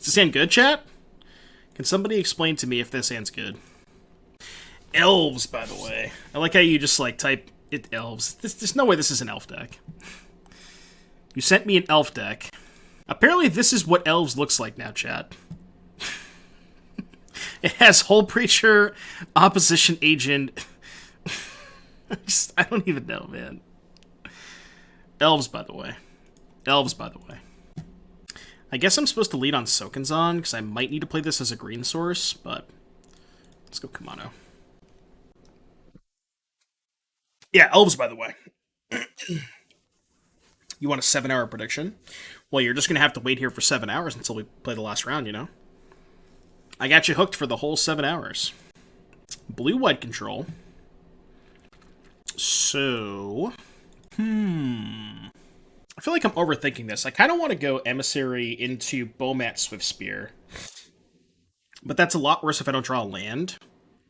Does this hand good, chat? Can somebody explain to me if this hand's good? Elves, by the way. I like how you just, like, type it elves. There's no way this is an elf deck. You sent me an elf deck. Apparently this is what elves looks like now, chat. It has Hull Preacher, Opposition Agent. I don't even know, man. Elves, by the way. Elves, by the way. I guess I'm supposed to lead on Sokenzan, because I might need to play this as a green source, but let's go Kumano. Yeah, elves, by the way. You want a 7-hour prediction? Well, you're just going to have to wait here for 7 hours until we play the last round, you know? I got you hooked for the whole 7 hours. Blue-white control. So... I feel like I'm overthinking this. I kind of want to go Emissary into Bomat Swiftspear. But that's a lot worse if I don't draw a land.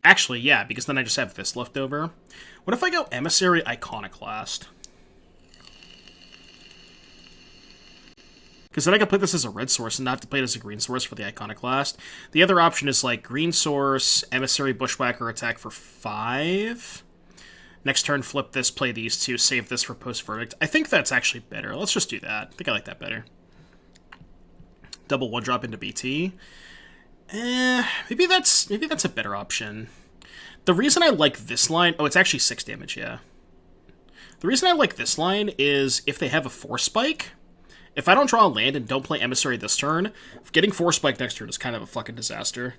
Actually, yeah, because then I just have this left over. What if I go Emissary Iconoclast? Because then I can play this as a red source and not have to play it as a green source for the Iconoclast. The other option is like green source, Emissary Bushwhacker attack for 5. Next turn, flip this, play these two, save this for post-verdict. I think that's actually better. Let's just do that. I think I like that better. Double 1-drop into BT. Maybe that's a better option. The reason I like this line... Oh, it's actually 6 damage, yeah. The reason I like this line is if they have a Force Spike... If I don't draw a land and don't play Emissary this turn, getting Force Spike next turn is kind of a fucking disaster.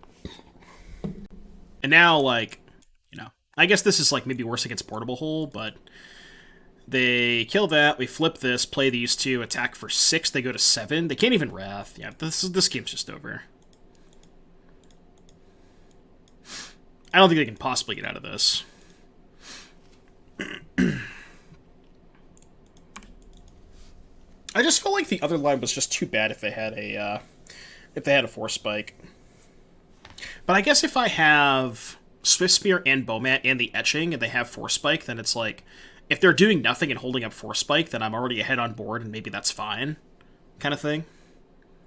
And now, like, you know, I guess this is, like, maybe worse against Portable Hole, but they kill that, we flip this, play these two, attack for 6, they go to 7. They can't even Wrath. Yeah, this game's just over. I don't think they can possibly get out of this. I just felt like the other line was just too bad if they had a Force Spike. But I guess if I have Swiftspear and Bomat and the Etching and they have Force Spike, then it's like, if they're doing nothing and holding up Force Spike, then I'm already ahead on board and maybe that's fine. Kind of thing.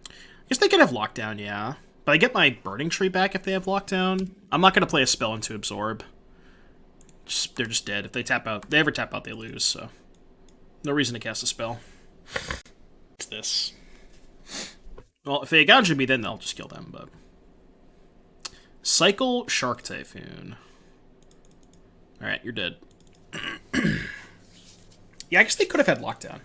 I guess they could have Lockdown, yeah. But I get my Burning-Tree back if they have Lockdown. I'm not going to play a spell into Absorb. They're just dead. If they tap out, they ever tap out, they lose, so. No reason to cast a spell. What's this? Well, if they gouge me, then they'll just kill them, but... Cycle Shark Typhoon. Alright, you're dead. Yeah, I guess they could have had Lockdown.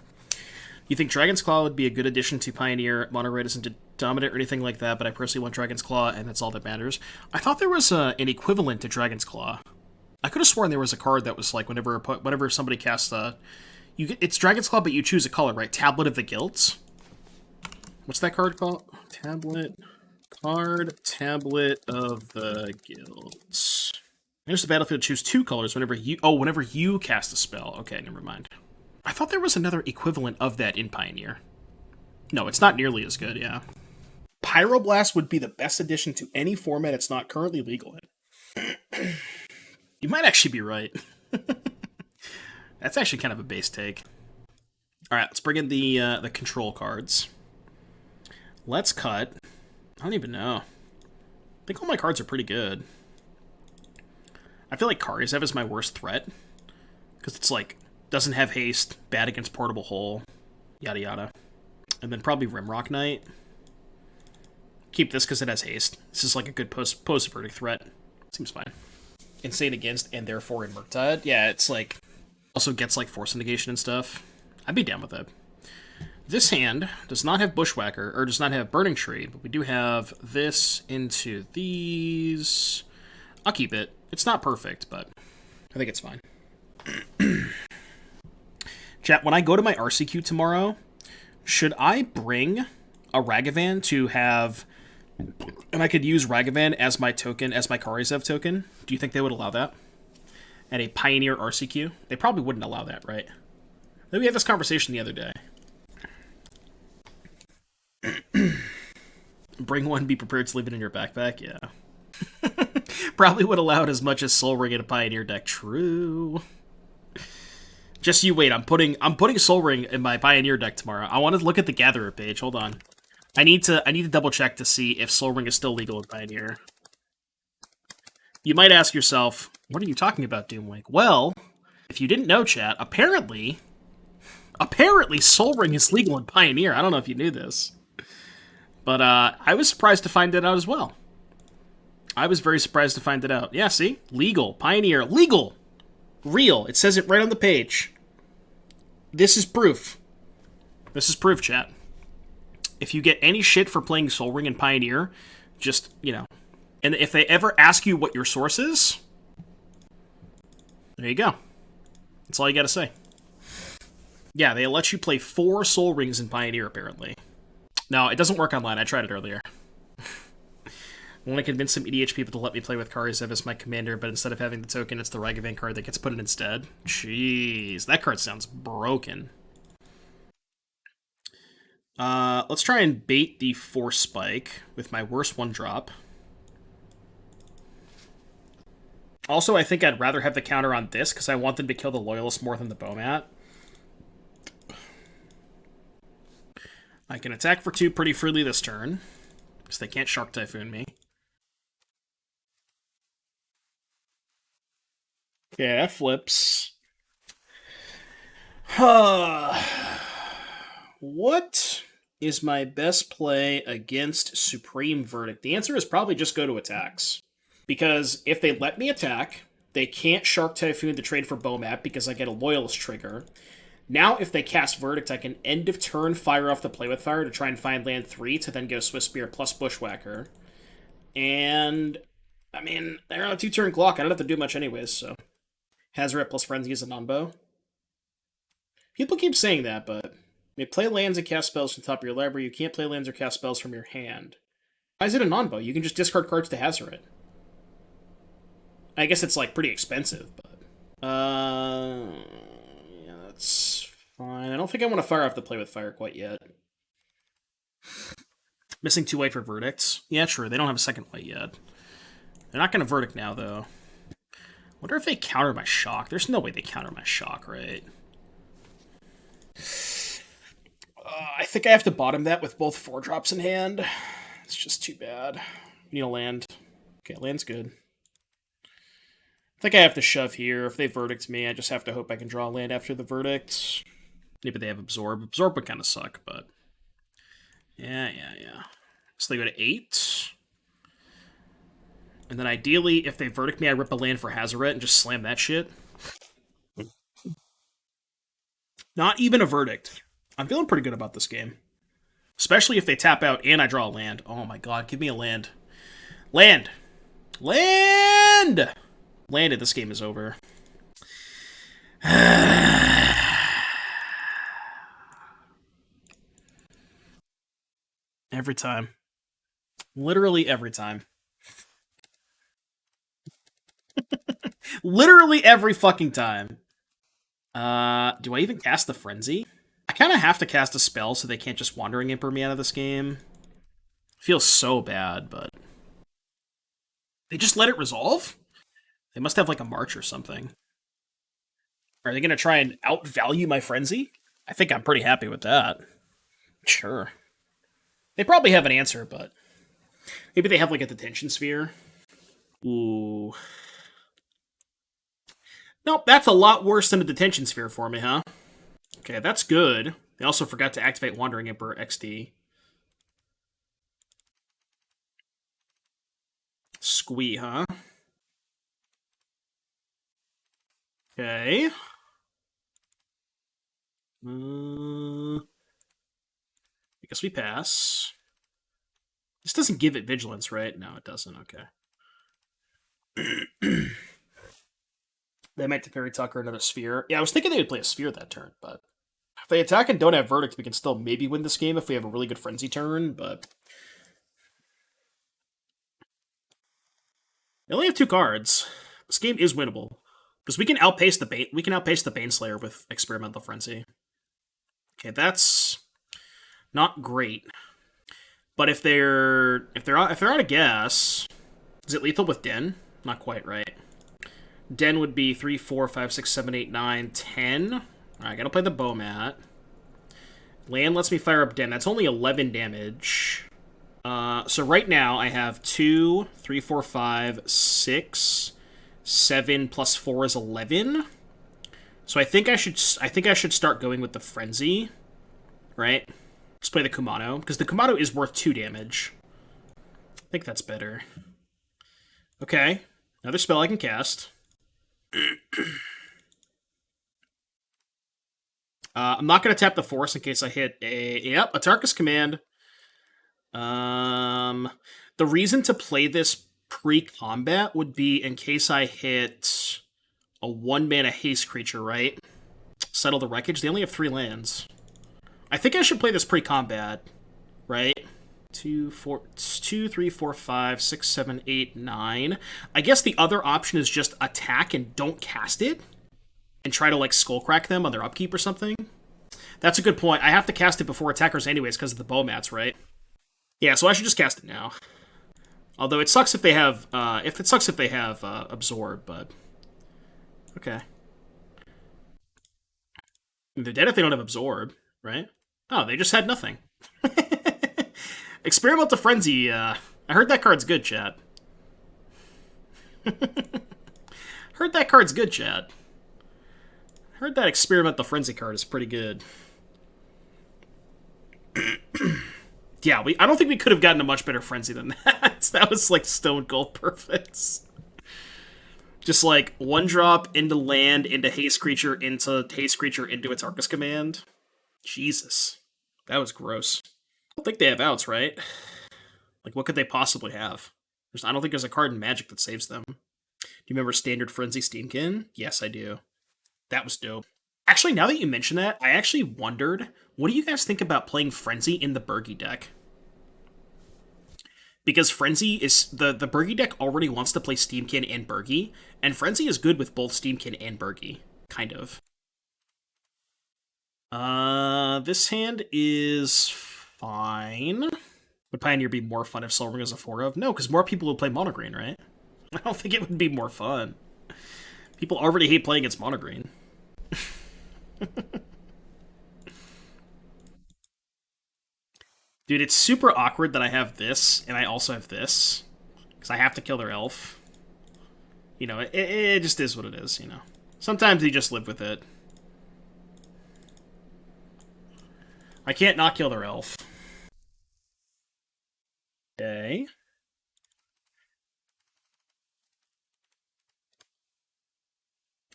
You think Dragon's Claw would be a good addition to Pioneer? Mono Red isn't dominant or anything like that, but I personally want Dragon's Claw, and that's all that matters. I thought there was an equivalent to Dragon's Claw. I could have sworn there was a card that was like, whenever somebody casts a... it's Dragon's Claw, but you choose a color, right? Tablet of the Guilds. What's that card called? Tablet of the Guilds. There's the battlefield. Choose 2 colors whenever you cast a spell. Okay, never mind. I thought there was another equivalent of that in Pioneer. No, it's not nearly as good, yeah. Pyroblast would be the best addition to any format it's not currently legal in. You might actually be right. That's actually kind of a base take. Alright, let's bring in the control cards. Let's cut. I don't even know. I think all my cards are pretty good. I feel like Karizev is my worst threat. Because it's like, doesn't have haste, bad against Portable Hole, yada yada. And then probably Rimrock Knight. Keep this because it has haste. This is like a good post-verdict threat. Seems fine. Insane against, and therefore in Murktide. Yeah, it's like... Also gets like Force Negation and stuff. I'd be down with it. This hand does not have Bushwhacker, or does not have Burning-Tree, but we do have this into these. I'll keep it. It's not perfect, but I think it's fine. Chat, when I go to my RCQ tomorrow, should I bring a Ragavan to have... And I could use Ragavan as my token, as my Karizev token? Do you think they would allow that? At a Pioneer RCQ? They probably wouldn't allow that, right? Maybe we had this conversation the other day. Bring one, be prepared to leave it in your backpack? Yeah. Probably would allow it as much as Soul Ring in a Pioneer deck. True. Just you wait, I'm putting Soul Ring in my Pioneer deck tomorrow. I want to look at the Gatherer page. Hold on. I need to double check to see if Soul Ring is still legal in Pioneer. You might ask yourself, what are you talking about, Doomwake? Well, if you didn't know, chat, apparently Soul Ring is legal in Pioneer. I don't know if you knew this. But I was surprised to find that out as well. I was very surprised to find it out. Yeah, see? Legal. Pioneer. Legal. Real. It says it right on the page. This is proof. This is proof, chat. If you get any shit for playing Soul Ring in Pioneer, just, you know. And if they ever ask you what your source is, there you go. That's all you gotta say. Yeah, they let you play 4 Soul Rings in Pioneer, apparently. No, it doesn't work online. I tried it earlier. I want to convince some EDH people to let me play with Kari as my commander, but instead of having the token, it's the Ragavan card that gets put in instead. Jeez, that card sounds broken. Let's try and bait the Force Spike with my worst 1-drop. Also, I think I'd rather have the counter on this, because I want them to kill the Loyalist more than the Bomat. I can attack for 2 pretty freely this turn, because they can't Shark Typhoon me. Okay, that flips. What is my best play against Supreme Verdict? The answer is probably just go to attacks. Because if they let me attack, they can't Shark Typhoon to trade for Bomat because I get a Loyalist trigger. Now, if they cast Verdict, I can end of turn fire off the Play with Fire to try and find land 3 to then go Swiftspear plus Bushwhacker. And, I mean, they're on a 2-turn clock. I don't have to do much anyways, so. Hazoret plus Frenzy is a non-bow. People keep saying that, but you play lands and cast spells from the top of your library. You can't play lands or cast spells from your hand. Why is it a non-bow? You can just discard cards to Hazoret. I guess it's, like, pretty expensive, but... yeah, that's fine. I don't think I want to fire off the Play with Fire quite yet. Missing 2 white for Verdicts. Yeah, sure, they don't have a second white yet. They're not going to Verdict now, though. Wonder if they counter my Shock. There's no way they counter my Shock, right? I think I have to bottom that with both 4-drops in hand. It's just too bad. Need a land. Okay, land's good. I think I have to shove here. If they Verdict me, I just have to hope I can draw a land after the Verdict. Maybe they have Absorb. Absorb would kind of suck, but... Yeah. So they go to 8. And then ideally, if they Verdict me, I rip a land for Hazoret and just slam that shit. Not even a Verdict. I'm feeling pretty good about this game. Especially if they tap out and I draw a land. Oh my god, give me a land. Land! Land! Landed, this game is over. Every time. Literally every time. Literally every fucking time. Do I even cast the Frenzy? I kind of have to cast a spell so they can't just Wandering Imper me out of this game. Feels so bad, but... They just let it resolve? They must have like a March or something. Are they going to try and outvalue my Frenzy? I think I'm pretty happy with that. Sure. They probably have an answer, but... Maybe they have like a Detention Sphere. Ooh... Nope, that's a lot worse than a Detention Sphere for me, huh? Okay, that's good. They also forgot to activate Wandering Emperor XD. Squee, huh? Okay. I guess we pass. This doesn't give it Vigilance, right? No, it doesn't. Okay. They might Teferi Tucker another Sphere. Yeah, I was thinking they would play a Sphere that turn, but if they attack and don't have Verdict, we can still maybe win this game if we have a really good Frenzy turn, but... They only have 2 cards. This game is winnable. Because we can outpace the Baneslayer with Experimental Frenzy. Okay, that's not great. But if they're out of gas, is it lethal with Den? Not quite, right? Den would be 3, 4, 5, 6, 7, 8, 9, 10. Alright, gotta play the Bomat. Land lets me fire up Den. That's only 11 damage. So right now I have 2, 3, 4, 5, 6, 7 plus 4 is 11. So I think I should start going with the Frenzy, right? Just play the Kumano, because the Kumano is worth 2 damage. I think that's better. Okay, another spell I can cast. I'm not going to tap the Force in case I hit a... Yep, Atarka's Command. The reason to play this pre-combat would be in case I hit a 1-mana haste creature, right? Settle the Wreckage. They only have 3 lands. I think I should play this pre-combat, right? 2, 3, 4, 5, 6, 7, 8, 9. I guess the other option is just attack and don't cast it, and try to, like, Skullcrack them on their upkeep or something. That's a good point. I have to cast it before attackers anyways because of the Bomats, right? Yeah, so I should just cast it now. Although it sucks if they have, Absorb, but... Okay. They're dead if they don't have Absorb, right? Oh, they just had nothing. Experimental Frenzy, I heard that card's good, chat. Heard that card's good, chat. Heard that Experimental Frenzy card is pretty good. Yeah, I don't think we could have gotten a much better Frenzy than that. That was, like, stone cold perfect. Just, like, 1-drop into land, into haste creature, into Atarka's Command. Jesus. That was gross. I don't think they have outs, right? Like, what could they possibly have? I don't think there's a card in Magic that saves them. Do you remember Standard Frenzy Steamkin? Yes, I do. That was dope. Actually, now that you mention that, I actually wondered, what do you guys think about playing Frenzy in the Burgy deck? Because Frenzy is... The Burgy deck already wants to play Steamkin and Burgy, and Frenzy is good with both Steamkin and Burgy. Kind of. This hand is fine. Would Pioneer be more fun if Soul Ring was a 4-of? No, because more people would play Mono Green, right? I don't think it would be more fun. People already hate playing against Mono Green. Dude, it's super awkward that I have this, and I also have this. Because I have to kill their elf. You know, it just is what it is, you know. Sometimes you just live with it. I can't not kill their elf. Okay.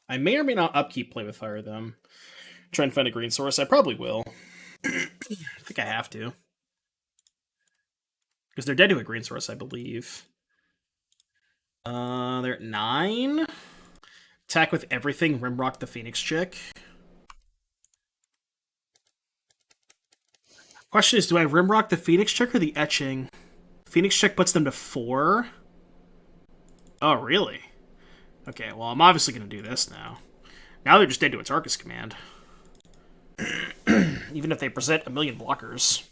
I may or may not upkeep Play with Fire them. Try and find a green source. I probably will. I think I have to. Because they're dead to a green source, I believe. They're at 9. Attack with everything. Rimrock the Phoenix Chick. Question is, do I Rimrock the Phoenix Chick or the Etching? Phoenix Chick puts them to 4. Oh, really? Okay, well, I'm obviously going to do this now. Now they're just dead to Atarka's Command. Even if they present a million blockers.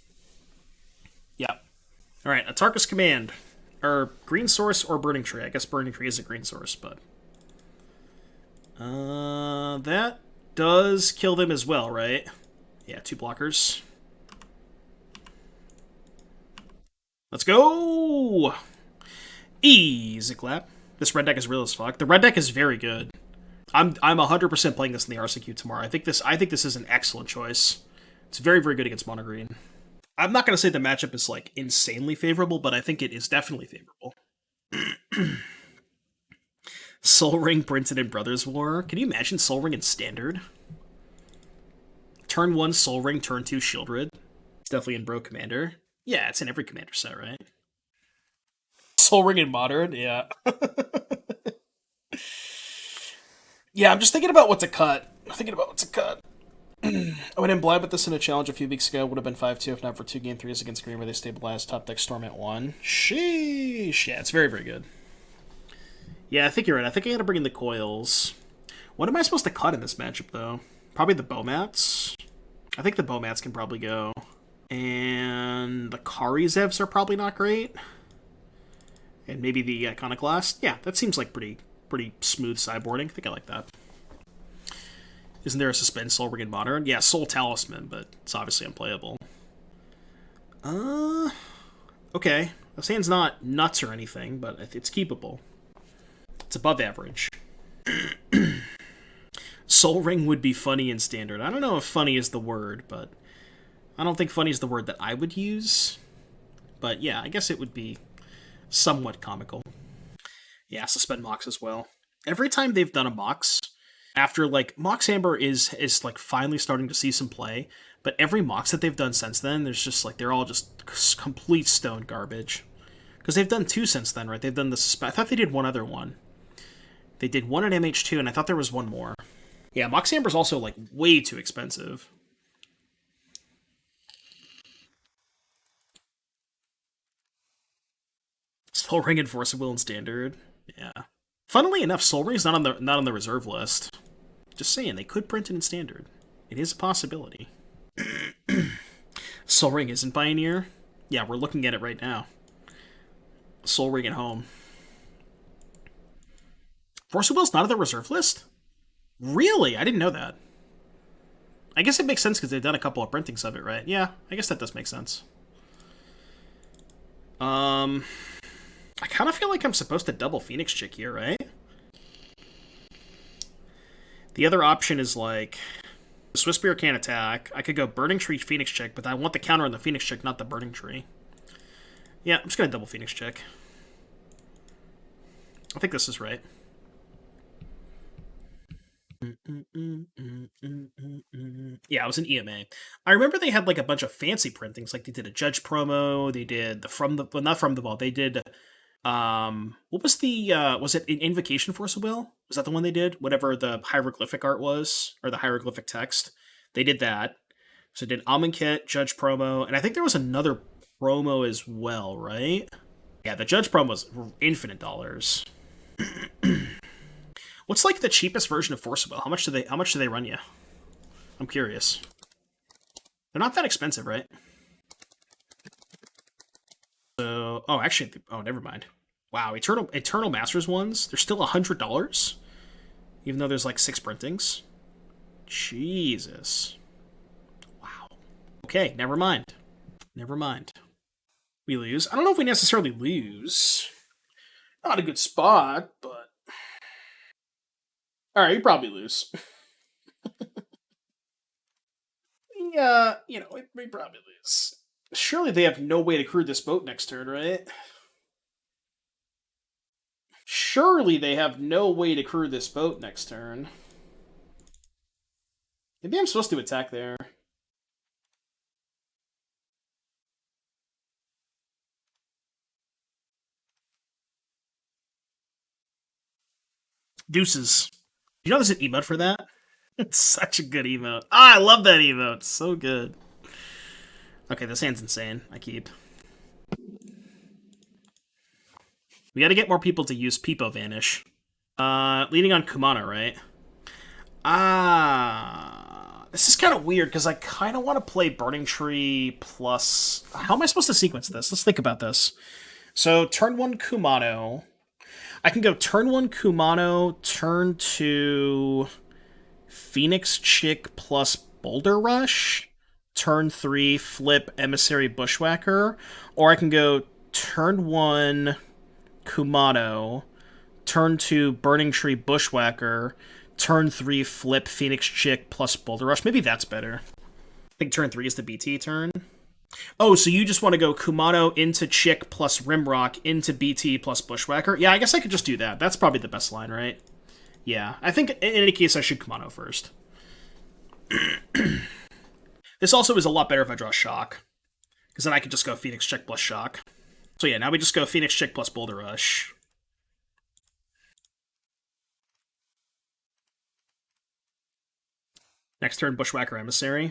Yeah. Alright, Atarka's Command. Or green source or Burning-Tree. I guess Burning-Tree is a green source, but... that does kill them as well, right? Yeah, 2 blockers. Let's go! Easy clap. This red deck is real as fuck. The red deck is very good. I'm 100% playing this in the RCQ tomorrow. I think this is an excellent choice. It's very, very good against Mono Green. I'm not going to say the matchup is, like, insanely favorable, but I think it is definitely favorable. Soul Ring printed in Brothers War. Can you imagine Soul Ring in Standard? Turn 1 Soul Ring, turn 2 Shieldred. It's definitely in Bro Commander. Yeah, it's in every Commander set, right? Soul Ring in Modern, yeah. Yeah, I'm just thinking about what to cut. I went in blind with this in a challenge a few weeks ago. Would have been 5-2 if not for 2 game 3s against Green where they stabilized top deck Storm at 1. Sheesh. Yeah, it's very, very good. Yeah, I think you're right. I think I gotta bring in the coils. What am I supposed to cut in this matchup, though? Probably the Bomats. I think the Bomats can probably go. And the Kari Zevs are probably not great. And maybe the Iconoclast. Yeah, that seems like pretty smooth sideboarding. I think I like that. Isn't there a suspend Soul Ring in Modern? Yeah, Soul Talisman, but it's obviously unplayable. Okay. This hand's not nuts or anything, but it's keepable. It's above average. Soul Ring would be funny in Standard. I don't know if funny is the word, but I don't think funny is the word that I would use. But yeah, I guess it would be somewhat comical. Yeah, suspend Mox as well. Every time they've done a Mox, after, like, Mox Amber is like, finally starting to see some play, but every Mox that they've done since then, there's just, like, they're all just complete stone garbage. Because they've done 2 since then, right? They've done the I thought they did one other one. They did one at MH2, and I thought there was one more. Yeah, Mox Amber's also, like, way too expensive. Soul Ring and Force of Will in Standard. Yeah. Funnily enough, Soul Ring's not on the reserve list. Just saying, they could print it in Standard. It is a possibility. Soul Ring isn't Pioneer? Yeah, we're looking at it right now. Soul Ring at home. Force of Will's not on the reserve list? Really? I didn't know that. I guess it makes sense because they've done a couple of printings of it, right? Yeah, I guess that does make sense. I kind of feel like I'm supposed to double Phoenix Chick here, right? The other option is, like, the Swiftspear can't attack. I could go Burning-Tree Phoenix Chick, but I want the counter on the Phoenix Chick, not the Burning-Tree. Yeah, I'm just going to double Phoenix Chick. I think this is right. Yeah, it was an EMA. I remember they had, like, a bunch of fancy printings. Like, they did a Judge promo. They did well, not From the Vault. They did, what was the, was it Invocation Force of Will? Was that the one they did? Whatever the hieroglyphic art was, or the hieroglyphic text. They did that. So they did Amonkhet, Judge promo, and I think there was another promo as well, right? Yeah, the Judge promo was infinite dollars. What's, like, the cheapest version of Force of Will? How much do they run you? I'm curious. They're not that expensive, right? So, oh, actually, oh, never mind. Wow, Eternal Masters ones, they're still $100? Even though there's, like, 6 printings? Jesus. Wow. Okay, never mind. Never mind. We lose. I don't know if we necessarily lose. Not a good spot, but... Alright, you probably lose. Yeah, you know, we probably lose. Surely they have no way to crew this boat next turn, right? Surely they have no way to crew this boat next turn. Maybe I'm supposed to attack there. Deuces. You know there's an emote for that? It's such a good emote. Ah, I love that emote. So good. Okay, this hand's insane. I keep. We gotta get more people to use Peepo Vanish. Leading on Kumano, right? This is kind of weird, because I kind of want to play Burning-Tree plus... How am I supposed to sequence this? Let's think about this. So, turn 1 Kumano. I can go turn 1 Kumano, turn 2 Phoenix Chick plus Boulder Rush, turn 3 flip Emissary Bushwhacker, or I can go turn 1 Kumano, turn 2 Burning-Tree Bushwhacker, turn 3 flip Phoenix Chick plus Boulder Rush. Maybe that's better. I think turn 3 is the BT turn. Oh, so you just want to go Kumano into Chick plus Rimrock into BT plus Bushwhacker? Yeah, I guess I could just do that. That's probably the best line, right? Yeah, I think in any case I should Kumano first. This also is a lot better if I draw Shock, because then I could just go Phoenix Chick plus Shock. So yeah, now we just go Phoenix Chick plus Boulder Rush. Next turn, Bushwhacker Emissary.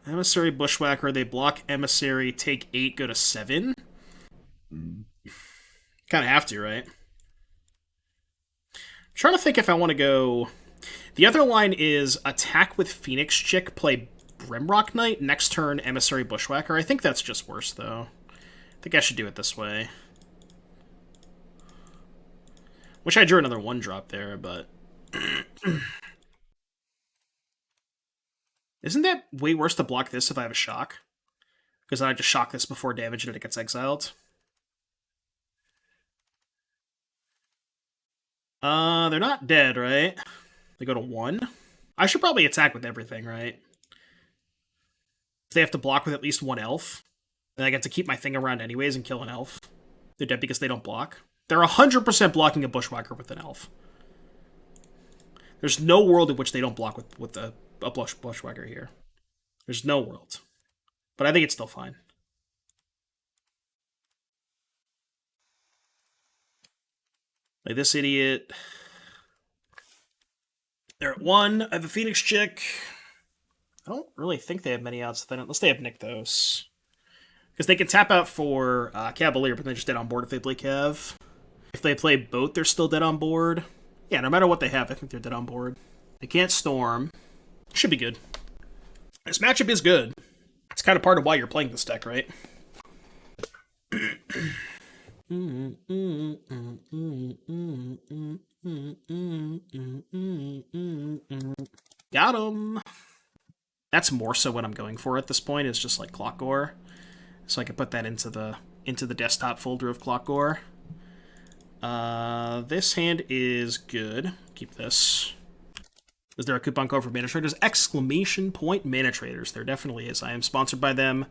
Emissary Bushwhacker, they block Emissary, take 8, go to 7. Kind of have to, right? I'm trying to think if I want to go... The other line is attack with Phoenix Chick, play Rimrock Knight, next turn Emissary Bushwhacker. I think that's just worse, though. I think I should do it this way. Wish I drew another 1-drop there, but... Isn't that way worse to block this if I have a shock? Because then I just shock this before damage and it gets exiled. They're not dead, right? They go to 1? I should probably attack with everything, right? If they have to block with at least 1 elf, then I get to keep my thing around anyways and kill an elf. They're dead because they don't block. They're 100% blocking a Bushwhacker with an elf. There's no world in which they don't block with a Bushwhacker here. There's no world. But I think it's still fine. Like this idiot. They're at 1. I have a Phoenix Chick. I don't really think they have many outs then, unless they have Nykthos. Because they can tap out for Cavalier, but they're just dead on board if they play Cav. If they play both, they're still dead on board. Yeah, no matter what they have, I think they're dead on board. They can't Storm. Should be good. This matchup is good. It's kind of part of why you're playing this deck, right? Got him! That's more so what I'm going for at this point, is just like Clockgore. So I can put that into the desktop folder of Clockgore. This hand is good. Keep this. Is there a coupon code for Mana Traders? Exclamation point Mana Traders. There definitely is. I am sponsored by them.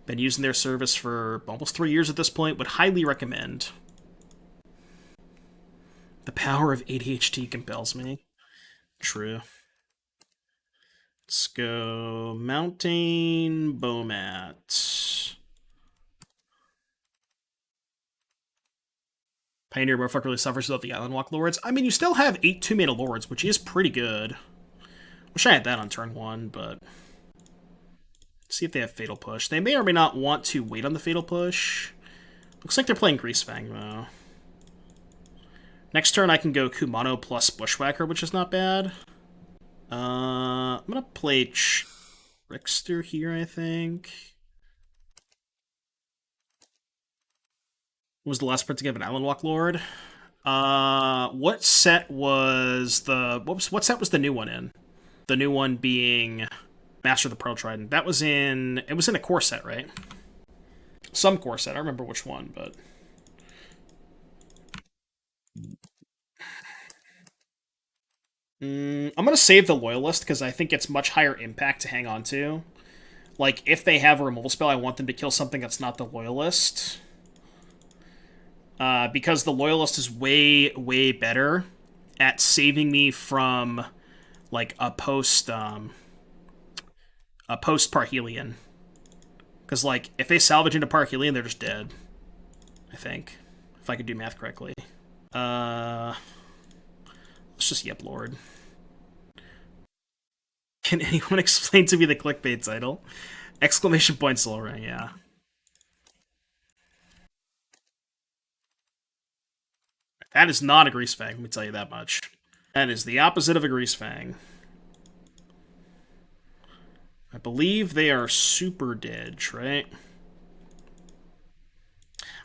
Been using their service for almost 3 years at this point. Would highly recommend. The power of ADHD compels me. True. Let's go Mountain Bomat. Pioneer Motherfucker really suffers without the Island Walk Lords. I mean, you still have 8 2-mana Lords, which is pretty good. Wish I had that on turn 1, but... Let's see if they have Fatal Push. They may or may not want to wait on the Fatal Push. Looks like they're playing Greasefang, though. Next turn, I can go Kumano plus Bushwhacker, which is not bad. I'm gonna play Trickster here, I think. What was the last print to get an Island Walk Lord? What set was the... What set was the new one in? The new one being Master of the Pearl Trident. That was in... It was in a core set, right? Some core set. I don't remember which one, but... I'm going to save the Loyalist, because I think it's much higher impact to hang on to. Like, if they have a removal spell, I want them to kill something that's not the Loyalist. Because the Loyalist is way, way better at saving me from, like, a post-Parhelion. Because, like, if they salvage into Parhelion, they're just dead. I think. If I could do math correctly. Let's just Yep Lord. Can anyone explain to me the clickbait title? Exclamation point Soul Ring, yeah. That is not a Greasefang, let me tell you that much. That is the opposite of a Greasefang. I believe they are Super Didge, right?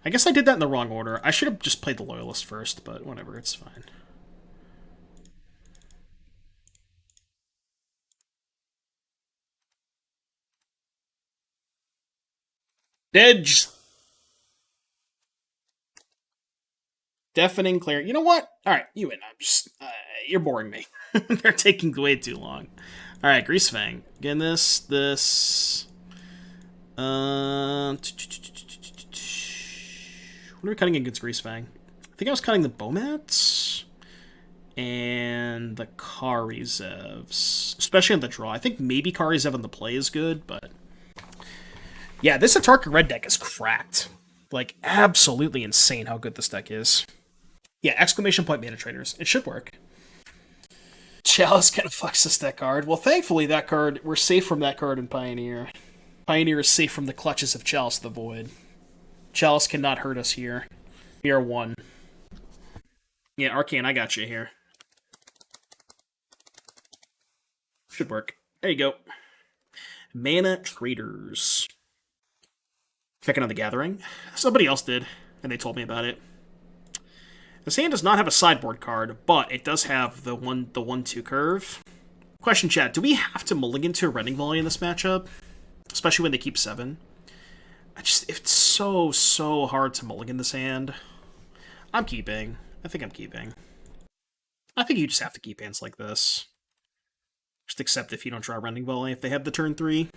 I guess I did that in the wrong order. I should have just played the Loyalist first, but whatever, it's fine. Didge! Deafening clear. You know what? Alright, you win. I'm just... you're boring me. They're taking way too long. Alright, Greasefang. Again, this... What are we cutting against Greasefang? I think I was cutting the Bomats and the Kari Zevs. Especially on the draw. I think maybe Kari Zev on the play is good, but... Yeah, this Atarka Red deck is cracked. Like, absolutely insane how good this deck is. Yeah, exclamation point Mana Traders. It should work. Chalice kind of fucks this deck hard. Well, thankfully, that card, we're safe from that card in Pioneer. Pioneer is safe from the clutches of Chalice the Void. Chalice cannot hurt us here. We are one. Yeah, Arcane, I got you here. Should work. There you go. Mana Traders. Checking on the Gathering. Somebody else did, and they told me about it. This hand does not have a sideboard card, but it does have the 1/2 curve. Question, chat, do we have to mulligan to a Rending Volley in this matchup? Especially when they keep 7. It's so hard to mulligan this hand. I'm keeping. I think I'm keeping. I think you just have to keep hands like this. Just accept if you don't draw Rending Volley if they have the turn 3.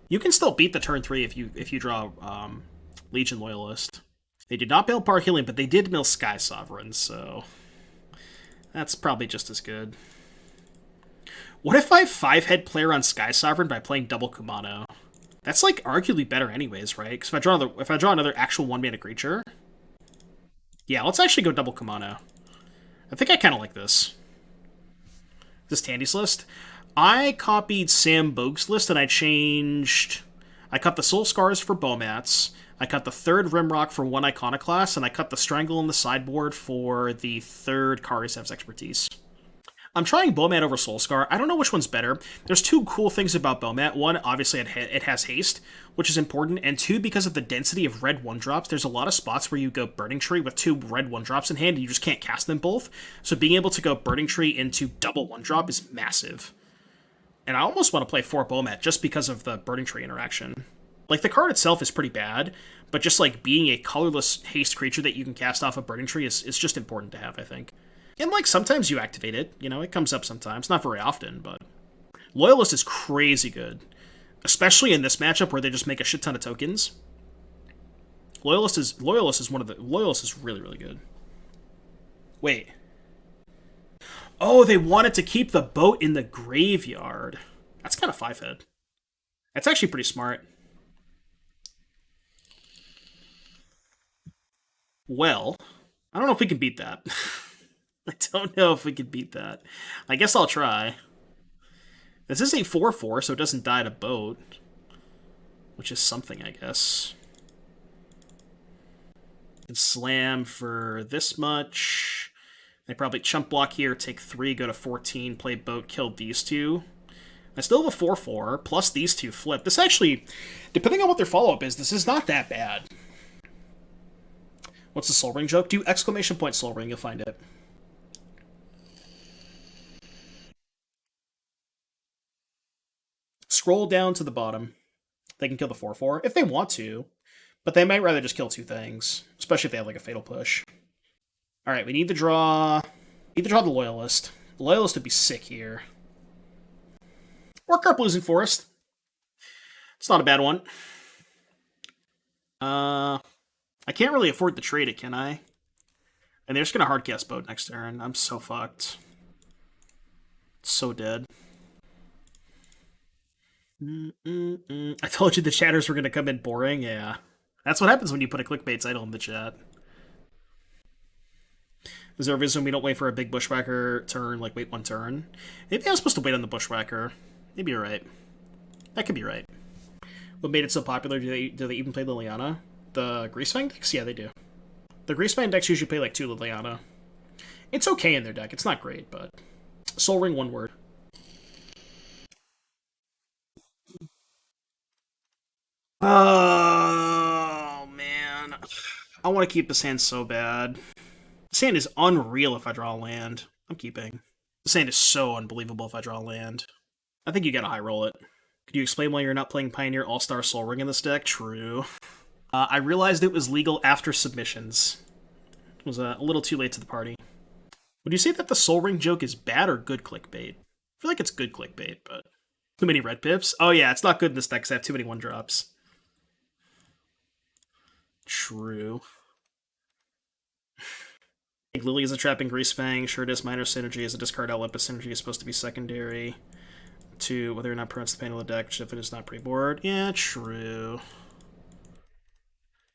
You can still beat the turn 3 if you draw Legion Loyalist. They did not mill Park Healing, but they did mill Sky Sovereign, so that's probably just as good. What if I 5-head player on Sky Sovereign by playing double Kumano? That's like arguably better anyways, right? Because if I draw another actual 1-mana creature, yeah, let's actually go double Kumano. I think I kind of like this. This Tandy's list. I copied Sam Bogue's list and I cut the Soul Scars for Bomats. I cut the 3rd Rimrock for 1 Iconoclast, and I cut the Strangle in the sideboard for the 3rd Kari's Expertise. I'm trying Bomat over Soul Scar. I don't know which one's better. There's 2 cool things about Bomat. One, obviously it has haste, which is important, and 2, because of the density of red 1-drops, there's a lot of spots where you go Burning-Tree with 2 red 1-drops in hand, and you just can't cast them both. So being able to go Burning-Tree into double 1-drop is massive. And I almost want to play 4 Bomat just because of the Burning-Tree interaction. Like, the card itself is pretty bad, but just, like, being a colorless haste creature that you can cast off a Burning-Tree is just important to have, I think. And, like, sometimes you activate it. You know, it comes up sometimes. Not very often, but Loyalist is crazy good. Especially in this matchup where they just make a shit ton of tokens. Loyalist is really, really good. Wait. Oh, they wanted to keep the boat in the graveyard. That's kind of 5-head. That's actually pretty smart. Well, I don't know if we can beat that. I don't know if we can beat that. I guess I'll try. This is a 4/4, so it doesn't die to boat. Which is something, I guess. And slam for this much. They probably chump block here, take 3, go to 14, play boat, kill these 2. I still have a 4/4, plus these 2 flip. This actually, depending on what their follow-up is, this is not that bad. What's the Soul Ring joke? Do exclamation point Soul Ring, you'll find it. Scroll down to the bottom. They can kill the 4/4 if they want to, but they might rather just kill 2 things, especially if they have like a Fatal Push. Alright, we need to draw the Loyalist. The Loyalist would be sick here. Or Karplusan Forest. It's not a bad one. I can't really afford to trade it, can I? And they're just gonna hardcast boat next turn. I'm so fucked. So dead. I told you the chatters were gonna come in boring, yeah. That's what happens when you put a clickbait title in the chat. Is there a reason we don't wait for a big Bushwhacker turn, like wait 1 turn? Maybe I was supposed to wait on the Bushwhacker. Maybe you're right. That could be right. What made it so popular? Do they even play Liliana? The Greasefang decks? Yeah, they do. The Greasefang decks usually play like 2 Liliana. It's okay in their deck. It's not great, but... Soul Ring, 1 word. Oh, man. I want to keep this hand so bad. This hand is unreal if I draw a land. I'm keeping. This hand is so unbelievable if I draw a land. I think you gotta high roll it. Could you explain why you're not playing Pioneer All-Star Soul Ring in this deck? True. I realized it was legal after submissions. It was a little too late to the party. Would you say that the Soul Ring joke is bad or good clickbait? I feel like it's good clickbait, but... Too many red pips? Oh yeah, it's not good in this deck because I have too many 1-drops. True. I think Lily is a trapping Greasefang. Sure it is. Minor Synergy is a discard Olympus Synergy is supposed to be secondary to whether or not prevents the pain of the deck, which if it is not pre-board. Yeah, true.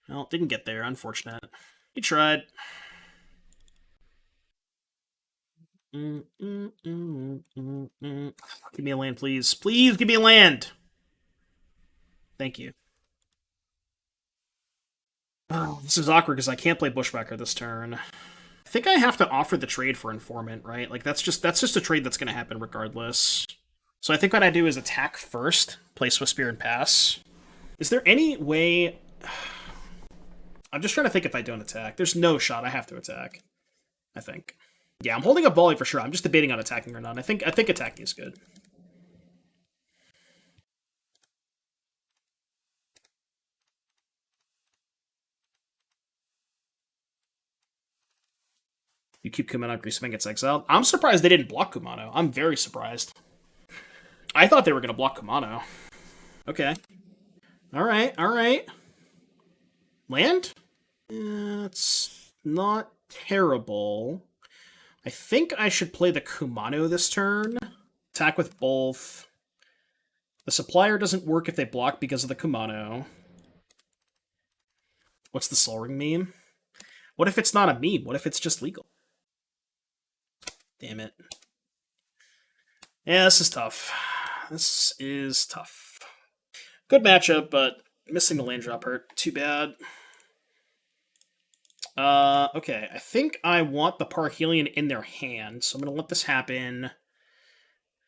Well, didn't get there. Unfortunate. He tried. Give me a land, please. Please give me a land! Thank you. Oh, this is awkward because I can't play Bushwhacker this turn. I think I have to offer the trade for Informant, right? Like, that's just a trade that's going to happen regardless. So I think what I do is attack first, play Swiftspear and pass. Is there any way... I'm just trying to think if I don't attack. There's no shot I have to attack. I think. Yeah, I'm holding up volley for sure. I'm just debating on attacking or not. I think attacking is good. You keep Kumano, Greasefang gets exiled. I'm surprised they didn't block Kumano. I'm very surprised. I thought they were going to block Kumano. Okay. Alright. Land? It's not terrible. I think I should play the Kumano this turn. Attack with both. The supplier doesn't work if they block because of the Kumano. What's the Sol Ring meme? What if it's not a meme? What if it's just legal? Damn it. Yeah, this is tough. This is tough. Good matchup, but missing the land drop hurt. Too bad. Okay, I think I want the Parhelion in their hand, so I'm going to let this happen.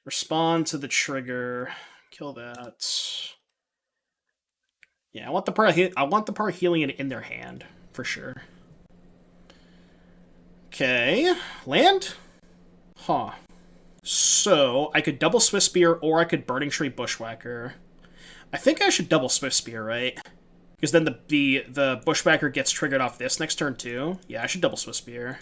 Respond to the trigger. Kill that. Yeah, I want the Parhelion in their hand, for sure. Okay, land? Huh. So, I could double Swiftspear, or I could Burning-Tree Bushwhacker. I think I should double Swiftspear, right? Because then the Bushwhacker gets triggered off this next turn, too. Yeah, I should double Swiftspear.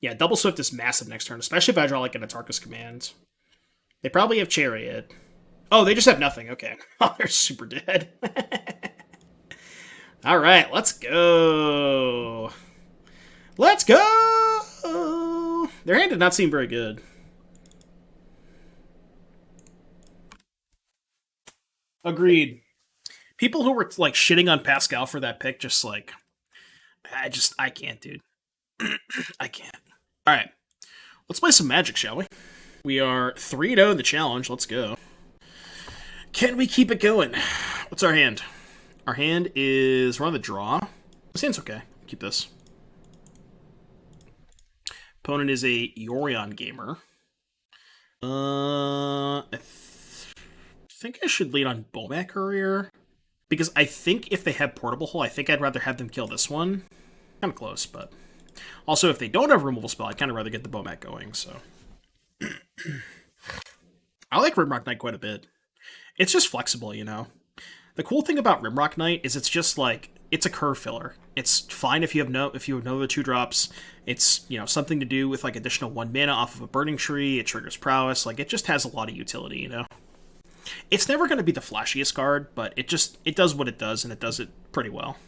Yeah, double Swift is massive next turn, especially if I draw, like, an Atarka's Command. They probably have Chariot. Oh, they just have nothing. Okay. Oh, they're super dead. Alright, let's go. Let's go! Their hand did not seem very good. Agreed. People who were, like, shitting on Pascal for that pick, just, like... I can't, dude. I can't. Alright. Let's play some Magic, shall we? We are 3-0 in the challenge. Let's go. Can we keep it going? What's our hand? Our hand is... We're on the draw. This hand's okay. Keep this. Opponent is a Yorion gamer. I think I should lead on Bomat Courier. Because I think if they have Portable Hole, I think I'd rather have them kill this one. Kind of close, but... Also, if they don't have Removal Spell, I'd kind of rather get the Bomat going, so... I like Rimrock Knight quite a bit. It's just flexible, you know? The cool thing about Rimrock Knight is it's just like... It's a curve filler. It's fine if you have no other 2-drops. It's, you know, something to do with, like, additional 1 mana off of a Burning Tree. It triggers Prowess. Like, it just has a lot of utility, you know? It's never going to be the flashiest card, but it does what it does, and it does it pretty well.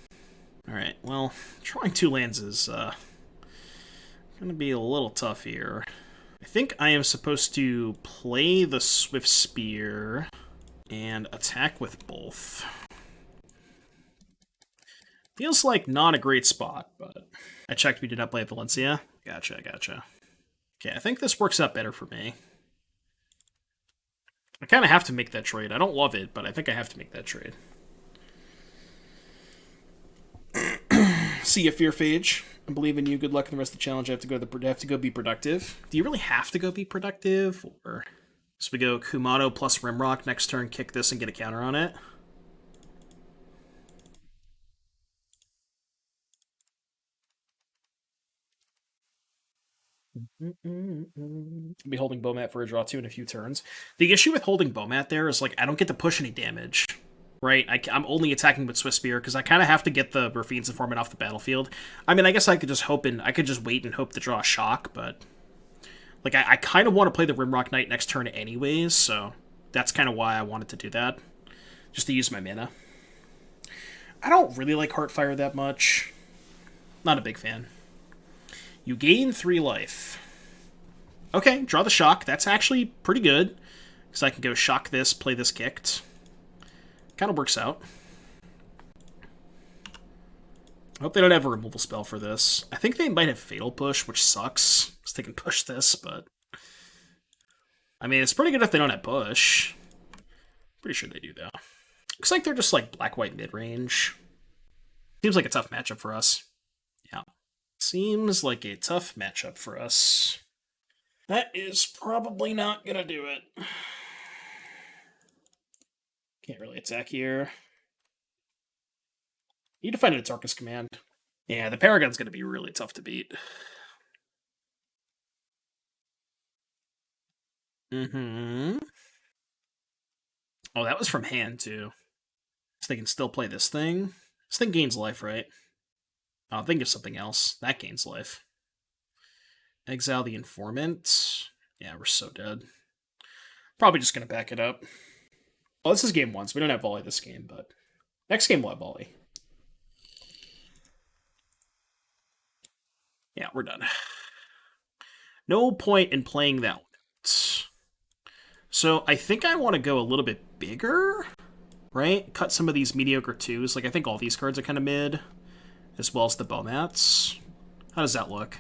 Alright, well, drawing 2 lands is, going to be a little tough here. I think I am supposed to play the Swiftspear and attack with both. Feels like not a great spot, but I checked we did not play Valencia. Gotcha. Okay, I think this works out better for me. I kind of have to make that trade. I don't love it, but I think I have to make that trade. See ya, Fearphage. I believe in you. Good luck in the rest of the challenge. I have to go be productive. Do you really have to go be productive? Or so we go Kumano plus Rimrock next turn, kick this and get a counter on it? I'll be holding Bomat for a draw 2 in a few turns. The issue with holding Bomat there is, like, I don't get to push any damage, right? I'm only attacking with Swiftspear because I kind of have to get the Raffine's Informant off the battlefield. I mean, I guess I could just wait and hope to draw a shock, but like I kind of want to play the Rimrock Knight next turn anyways, so that's kind of why I wanted to do that, just to use my mana. I don't really like Heartfire that much. Not a big fan. You gain 3 life. Okay, draw the shock. That's actually pretty good. Because I can go shock this, play this kicked. Kind of works out. I hope they don't have a removal spell for this. I think they might have Fatal Push, which sucks. Because they can push this, but... I mean, it's pretty good if they don't have push. Pretty sure they do, though. Looks like they're just, like, black-white mid-range. Seems like a tough matchup for us. Yeah. Seems like a tough matchup for us. That is probably not gonna do it. Can't really attack here. Need to find an Atarka's Command. Yeah, the Paragon's going to be really tough to beat. Mm-hmm. Oh, that was from hand, too. So they can still play this thing. This thing gains life, right? Oh, think of something else. That gains life. Exile the Informant. Yeah, we're so dead. Probably just going to back it up. Well, this is game 1, so we don't have volley this game, but next game we'll have volley. Yeah, we're done. No point in playing that one. So I think I want to go a little bit bigger, right? Cut some of these mediocre 2s. Like, I think all these cards are kind of mid, as well as the Bomats. How does that look?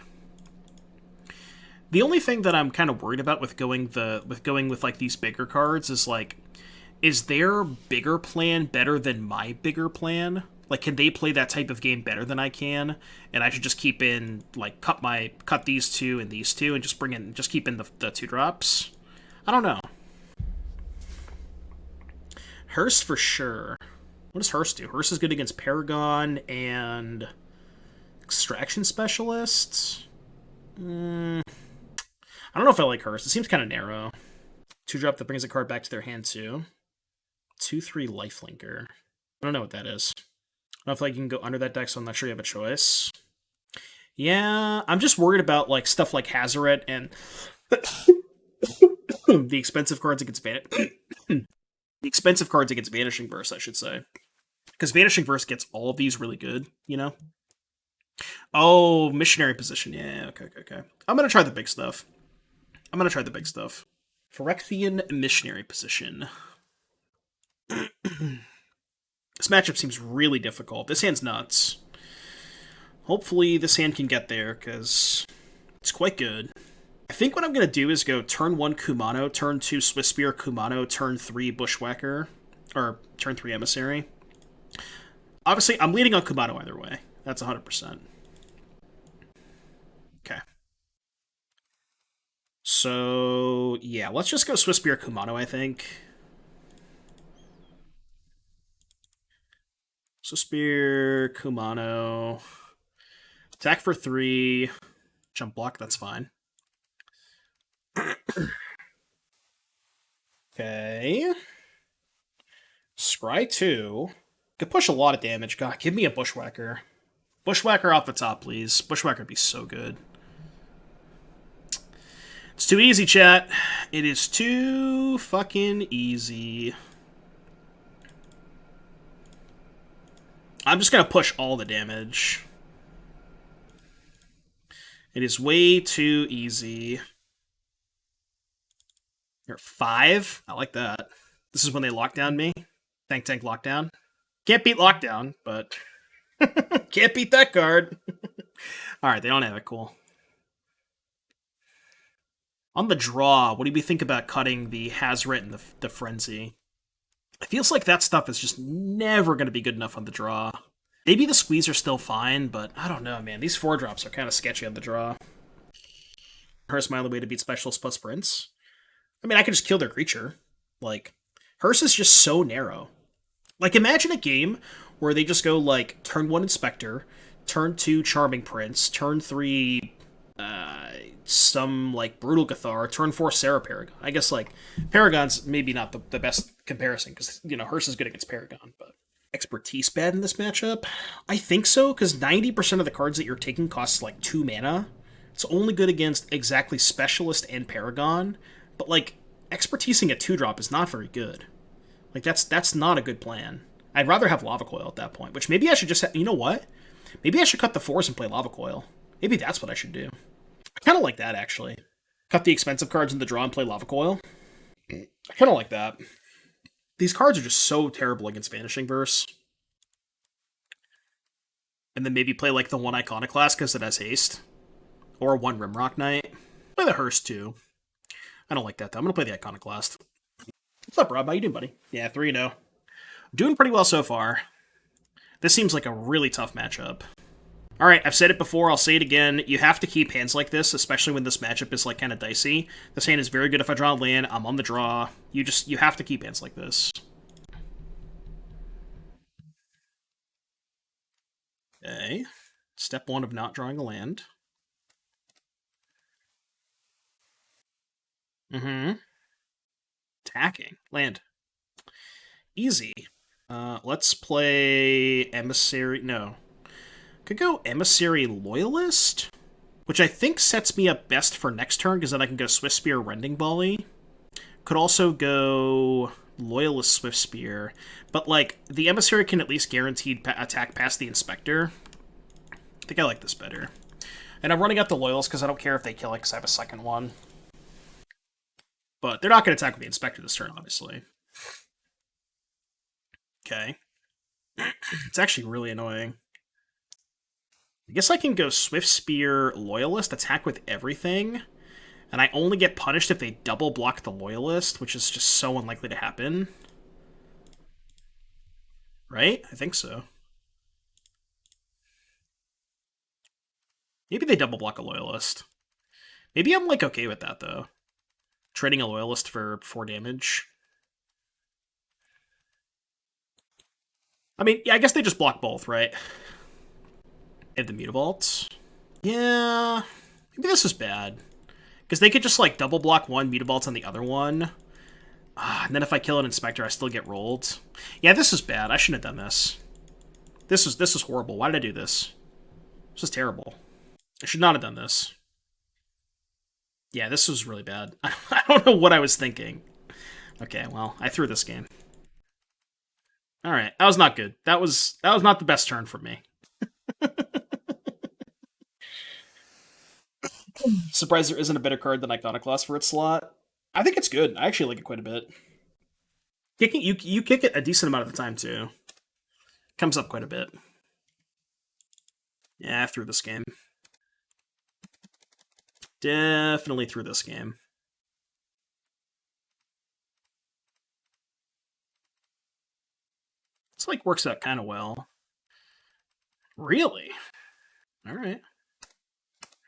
The only thing that I'm kind of worried about with going with like these bigger cards is like, is their bigger plan better than my bigger plan? Like, can they play that type of game better than I can? And I should just keep in, like, cut these 2 and these 2 and just keep in the 2-drops? I don't know. Hearst for sure. What does Hearst do? Hearst is good against Paragon and Extraction Specialist. I don't know if I like Hearst. It seems kind of narrow. 2-drop that brings a card back to their hand too. 2/3 Lifelinker. I don't know what that is. I don't know if like you can go under that deck, so I'm not sure you have a choice. Yeah, I'm just worried about like stuff like Hazoret and the expensive cards against the expensive cards against Vanishing Burst, I should say. Because Vanishing Burst gets all of these really good, you know? Oh, Missionary Position. Yeah, okay. I'm going to try the big stuff. Phyrexian Missionary Position. This matchup seems really difficult. This hand's nuts. Hopefully this hand can get there, because it's quite good. I think what I'm going to do is go turn 1 Kumano, turn 2 Swiftspear, Kumano, turn 3 Bushwhacker, or turn 3 Emissary. Obviously, I'm leading on Kumano either way. That's 100%. Okay. So, yeah, let's just go Swiftspear, Kumano, I think. Swiftspear, Kumano. Attack for 3. Jump block, that's fine. Okay. Scry 2. Could push a lot of damage. God, give me a Bushwhacker. Bushwhacker off the top, please. Bushwhacker would be so good. It's too easy, chat. It is too fucking easy. I'm just gonna push all the damage. It is way too easy. You're 5? I like that. This is when they lock down me. Tank lockdown. Can't beat lockdown, but can't beat that card. Alright, they don't have it. Cool. On the draw, what do we think about cutting the Hazoret and the Frenzy? It feels like that stuff is just never going to be good enough on the draw. Maybe the Squees are still fine, but I don't know, man. These 4-drops are kind of sketchy on the draw. Hearst my only way to beat Specialist plus Sprints. I mean, I could just kill their creature. Like, Hearst is just so narrow. Like, imagine a game where they just go, like, turn 1 Inspector, turn 2 Charming Prince, turn 3 some, like, Brutal Cathar, turn 4 Sarah Paragon. I guess, like, Paragon's maybe not the best comparison, because, you know, Hearst is good against Paragon, but... Expertise bad in this matchup? I think so, because 90% of the cards that you're taking costs, like, 2 mana. It's only good against exactly Specialist and Paragon, but, like, expertising a 2-drop is not very good. Like, that's not a good plan. I'd rather have Lava Coil at that point, which maybe I should just... you know what? Maybe I should cut the 4s and play Lava Coil. Maybe that's what I should do. I kind of like that, actually. Cut the expensive cards in the draw and play Lava Coil. I kind of like that. These cards are just so terrible against Vanishing Verse. And then maybe play, like, the 1 Iconoclast because it has haste. Or 1 Rimrock Knight. Play the Hearst, too. I don't like that, though. I'm going to play the Iconoclast. What's up, Rob? How you doing, buddy? Yeah, 3-0. Doing pretty well so far. This seems like a really tough matchup. Alright, I've said it before, I'll say it again. You have to keep hands like this, especially when this matchup is, like, kind of dicey. This hand is very good if I draw a land, I'm on the draw. You have to keep hands like this. Okay. Step 1 of not drawing a land. Attacking. Land. Easy. Let's play Emissary. No. Could go Emissary Loyalist, which I think sets me up best for next turn, because then I can go Swiftspear Rending Volley. Could also go Loyalist Swiftspear, but like the Emissary can at least guaranteed attack past the Inspector. I think I like this better. And I'm running out the Loyalist because I don't care if they kill it because I have a second one. But they're not going to attack with the Inspector this turn, obviously. Okay. It's actually really annoying. I guess I can go Swiftspear Loyalist, attack with everything, and I only get punished if they double block the Loyalist, which is just so unlikely to happen. Right? I think so. Maybe they double block a Loyalist. Maybe I'm, like, okay with that, though. Trading a Loyalist for 4 damage. I mean, yeah, I guess they just block both, right? And the Mutavaults. Yeah, maybe this is bad. Because they could just, like, double block one, Mutavaults on the other one. And then if I kill an Inspector, I still get rolled. Yeah, this is bad. I shouldn't have done this. This is horrible. Why did I do this? This is terrible. I should not have done this. Yeah, this was really bad. I don't know what I was thinking. Okay, well, I threw this game. Alright, that was not good. That was not the best turn for me. Surprised there isn't a better card than Iconoclast for its slot. I think it's good. I actually like it quite a bit. Kicking you kick it a decent amount of the time too. Comes up quite a bit. Yeah, I threw this game. Definitely through this game. It's like works out kind of well. Really? All right.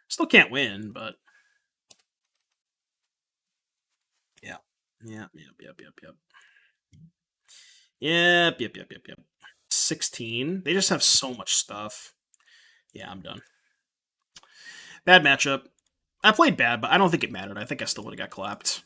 Still can't win, but yeah. Yep. 16. They just have so much stuff. Yeah, I'm done. Bad matchup. I played bad, but I don't think it mattered. I think I still would have got clapped.